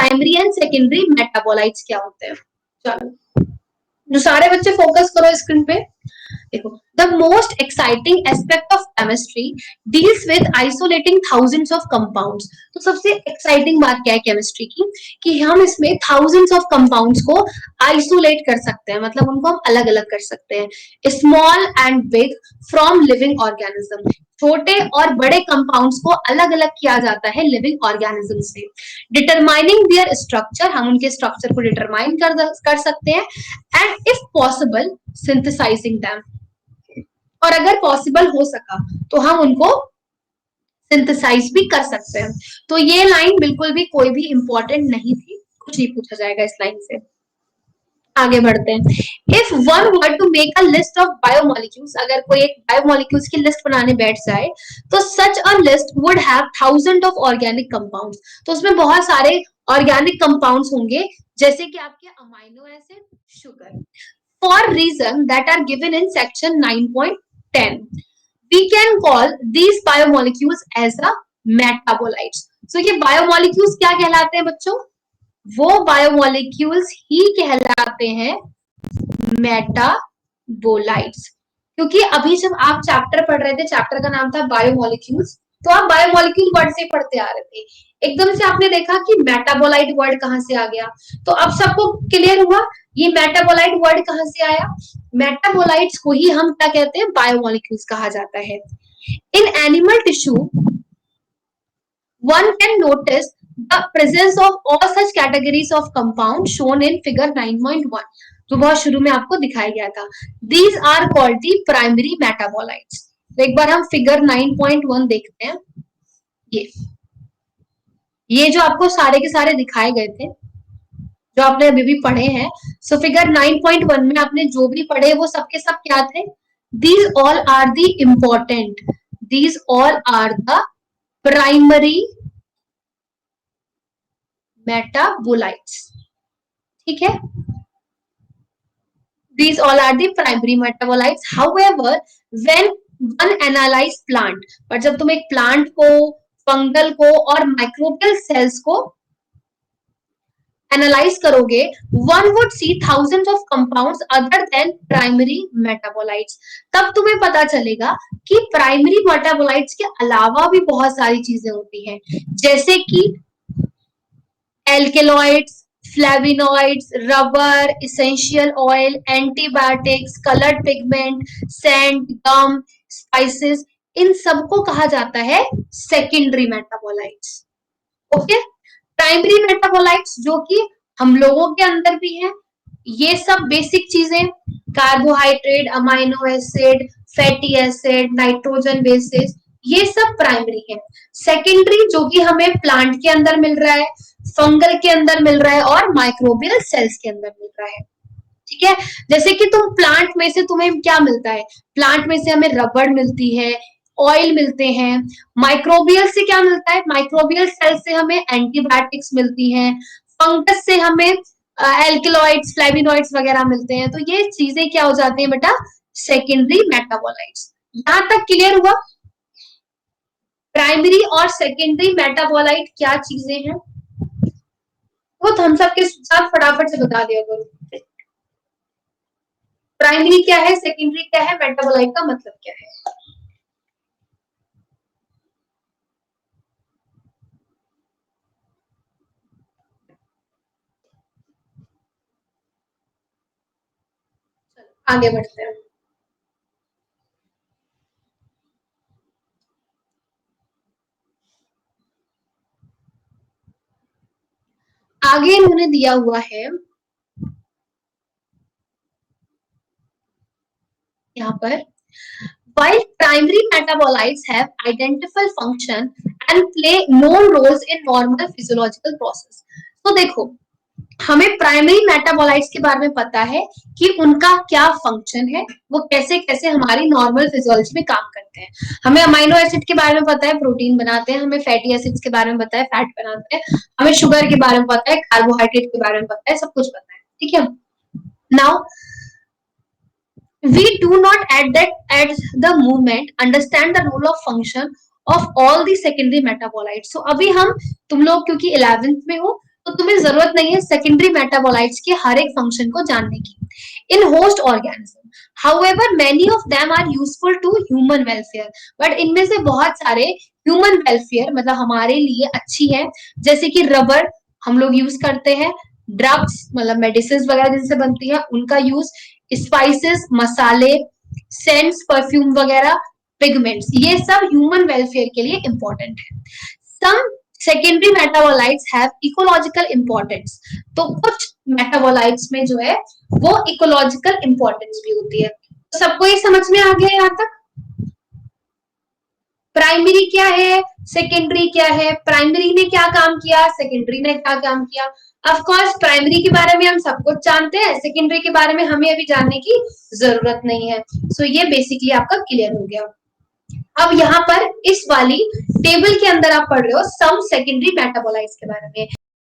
Primary and secondary metabolites क्या होते हैं। चलो जो सारे बच्चे फोकस करो स्क्रीन पे, देखो the most exciting aspect of chemistry deals with isolating thousands of compounds. तो सबसे एक्साइटिंग बात क्या है केमिस्ट्री की, कि हम इसमें थाउजेंड्स ऑफ कंपाउंड्स को आइसोलेट कर सकते हैं, मतलब उनको हम अलग अलग कर सकते हैं, small and big from living organism. छोटे और बड़े कंपाउंड्स को अलग अलग किया जाता है लिविंग ऑर्गेनिज्म से। डिटरमाइनिंग देयर स्ट्रक्चर, हम उनके स्ट्रक्चर को डिटरमाइन कर सकते हैं, and if possible synthesising them, और अगर पॉसिबल हो सका तो हम उनको सिंथेसाइज भी कर सकते हैं। तो ये लाइन बिल्कुल भी कोई भी इंपॉर्टेंट नहीं थी, कुछ नहीं पूछा जाएगा इस लाइन से। आगे बढ़ते हैं। If one were to make a list of biomolecules, अगर कोई एक बायोमोलिक्यूल्स की लिस्ट बनाने बैठ जाए तो such a list would have thousand of organic compounds. तो उसमें बहुत सारे ऑर्गेनिक कंपाउंड्स होंगे, जैसे कि आपके amino acid, sugar, for reason that are given in section 9.10 we can call these biomolecules as a metabolites. So ये biomolecules क्या कहलाते हैं बच्चों, वो बायोमोलिक्यूल्स ही कहलाते हैं मेटाबोलाइट्स। क्योंकि अभी जब आप चैप्टर पढ़ रहे थे, चैप्टर का नाम था बायोमोलिक्यूल्स, तो आप बायोमोलिक्यूल वर्ड से पढ़ते आ रहे थे, एकदम से आपने देखा कि मेटाबोलाइट वर्ड कहां से आ गया। तो अब सबको क्लियर हुआ ये मेटाबोलाइट वर्ड कहां से आया। मेटाबोलाइट्स को ही हम क्या कहते हैं, बायोमोलिक्यूल्स कहा जाता है। In animal tissue one can notice the presence of all such categories of compound shown in figure 9.1, जो बहुत शुरू में आपको दिखाया गया था। These are called the primary metabolites. तो एक बार हम फिगर 9.1 देखते हैं। ये जो आपको सारे के सारे दिखाए गए थे, जो आपने अभी भी पढ़े हैं, सो फिगर 9.1 में आपने जो भी पढ़े वो सबके सब क्या थे, these all are the important, these all are the primary metabolites, ठीक है। These all are the primary metabolites. However, when one analyze plant, पर जब तुम एक प्लांट को, फंगल को और माइक्रोबियल सेल्स को एनालाइज करोगे, one would see thousands of compounds other than primary metabolites. तब तुम्हें पता चलेगा कि प्राइमरी मेटाबोलाइट्स के अलावा भी बहुत सारी चीजें होती हैं, जैसे कि alkaloids, flavonoids, rubber, essential oil, antibiotics, coloured pigment, sand, gum, spices, इन सबको कहा जाता है secondary metabolites. Okay, primary metabolites जो कि हम लोगों के अंदर भी है, ये सब बेसिक चीजें, carbohydrate, amino acid, fatty acid, nitrogen bases, ये सब प्राइमरी है। सेकेंडरी जो कि हमें प्लांट के अंदर मिल रहा है, फंगल के अंदर मिल रहा है और माइक्रोबियल सेल्स के अंदर मिल रहा है, ठीक है। जैसे कि तुम प्लांट में से तुम्हें क्या मिलता है, प्लांट में से हमें रबड़ मिलती है, ऑयल मिलते हैं। माइक्रोबियल से क्या मिलता है, माइक्रोबियल सेल से हमें एंटीबायोटिक्स मिलती हैं, फंगस से हमें एल्केलॉइड्स, फ्लेविनॉइड्स वगैरह मिलते हैं। तो ये चीजें क्या हो जाती हैं बेटा, सेकेंडरी मेटाबोलाइट्स। यहां तक क्लियर हुआ। प्राइमरी और सेकेंडरी मेटाबोलाइट क्या चीजें हैं, वो हम सबके साथ फटाफट से बता दिया करो। प्राइमरी क्या है, सेकेंडरी क्या है, मेटाबोलाइट का मतलब क्या है। आगे बढ़ते हैं। आगे इन्होंने दिया हुआ है यहाँ पर, while primary metabolites have identifiable function and play known roles in normal physiological process. तो देखो हमें प्राइमरी मेटाबोलाइट्स के बारे में पता है कि उनका क्या फंक्शन है, वो कैसे कैसे हमारी नॉर्मल फिजियोलॉजी में काम करते हैं। हमें अमाइनो एसिड के बारे में पता है, प्रोटीन बनाते हैं, हमें फैटी एसिड्स के बारे में पता है, फैट बनाते हैं, हमें शुगर के बारे में पता है, कार्बोहाइड्रेट के बारे में पता है, सब कुछ पता है, ठीक है। Now we do not at the moment understand the role of function of all the secondary metabolites. So अभी हम, तुम लोग क्योंकि 11th में हो तो तुम्हें जरूरत नहीं है सेकेंडरी मेटाबोलाइट्स के हर एक फंक्शन को जानने की इन host organism. However, many of them are useful to human welfare. But इनमें से बहुत सारे ह्यूमन वेलफेयर मतलब हमारे लिए अच्छी है, जैसे कि रबर हम लोग यूज करते हैं, ड्रग्स मतलब मेडिसिन वगैरह जिनसे बनती है उनका यूज, स्पाइसेस मसाले, सेंट्स परफ्यूम वगैरह, पिगमेंट्स, ये सब ह्यूमन वेलफेयर के लिए इंपॉर्टेंट है। Some secondary metabolites have ecological importance, तो कुछ मेटाबोलाइट्स में जो है वो इकोलॉजिकल इंपॉर्टेंस भी होती है। तो सबको ये समझ में आ गया यहाँ तक? प्राइमरी क्या है, सेकेंडरी क्या है, प्राइमरी ने क्या काम किया, सेकेंडरी ने क्या काम किया। ऑफ कोर्स प्राइमरी के बारे में हम सब कुछ जानते हैं, सेकेंडरी के बारे में हमें अभी जानने की जरूरत नहीं है। सो ये बेसिकली आपका क्लियर हो गया। अब यहाँ पर इस वाली टेबल के अंदर आप पढ़ रहे हो सम सेकेंडरी मेटाबोलाइट्स के बारे में।